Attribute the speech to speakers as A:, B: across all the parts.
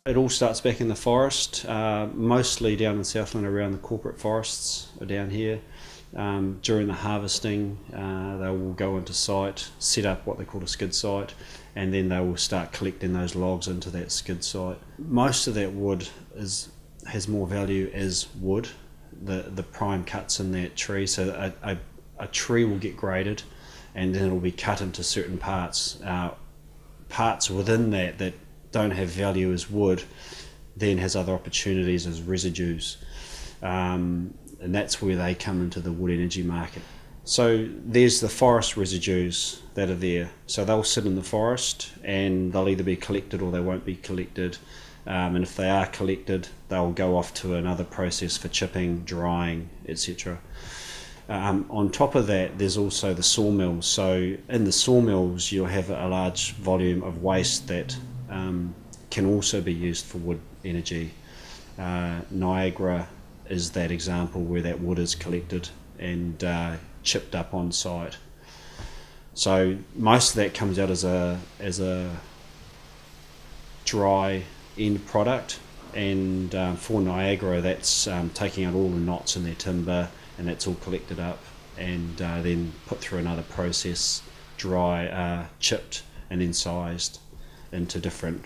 A: It all starts back in the forest, mostly down in Southland around the corporate forests are down here. During the harvesting, they will go into site, set up what they call a skid site, and then they will start collecting those logs into that skid site. Most of that wood has more value as wood, the prime cuts in that tree. So a tree will get graded, and then it will be cut into certain parts. Parts within that don't have value as wood then has other opportunities as residues, and that's where they come into the wood energy market. So there's the forest residues that are there, so they'll sit in the forest and they'll either be collected or they won't be collected, and if they are collected they'll go off to another process for chipping, drying, etc. On top of that, there's also the sawmills. So in the sawmills you'll have a large volume of waste that can also be used for wood energy. Niagara is that example where that wood is collected and chipped up on site. So most of that comes out as a dry end product, and for Niagara that's taking out all the knots in their timber, and that's all collected up and then put through another process, dry, chipped and then sized into different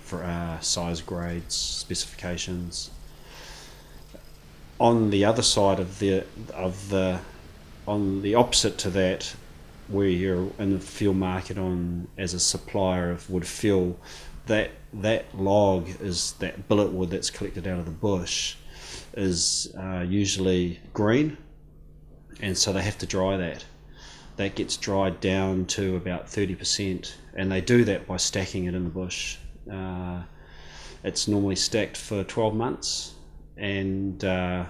A: size grades, specifications. On the other side on the opposite to that, where you're in the fuel market as a supplier of wood fuel, that log is that billet wood that's collected out of the bush is usually green, and so they have to dry that. That gets dried down to about 30%, and they do that by stacking it in the bush. It's normally stacked for 12 months, and then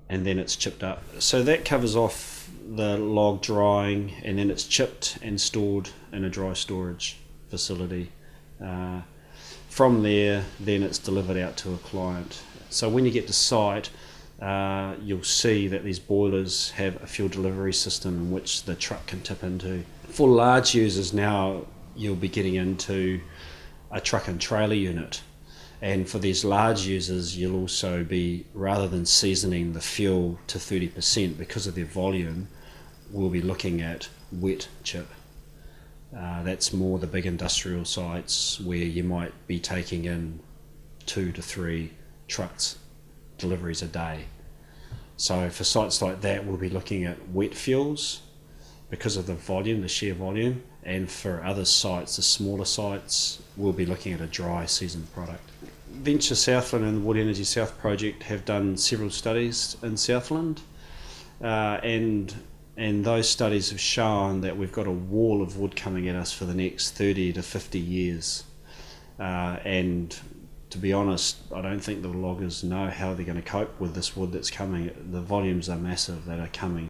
A: it's chipped up. So that covers off the log drying, and then it's chipped and stored in a dry storage facility. From there, then it's delivered out to a client. So when you get to site, you'll see that these boilers have a fuel delivery system in which the truck can tip into. For large users now, you'll be getting into a truck and trailer unit, and for these large users you'll also be, rather than seasoning the fuel to 30% because of their volume, we'll be looking at wet chip. That's more the big industrial sites where you might be taking in 2 to 3 trucks deliveries a day. So for sites like that we'll be looking at wet fuels because of the volume, the sheer volume, and for other sites, the smaller sites, we'll be looking at a dry seasoned product. Venture Southland and the Wood Energy South project have done several studies in Southland, and those studies have shown that we've got a wall of wood coming at us for the next 30 to 50 years, and to be honest, I don't think the loggers know how they're going to cope with this wood that's coming. The volumes are massive that are coming.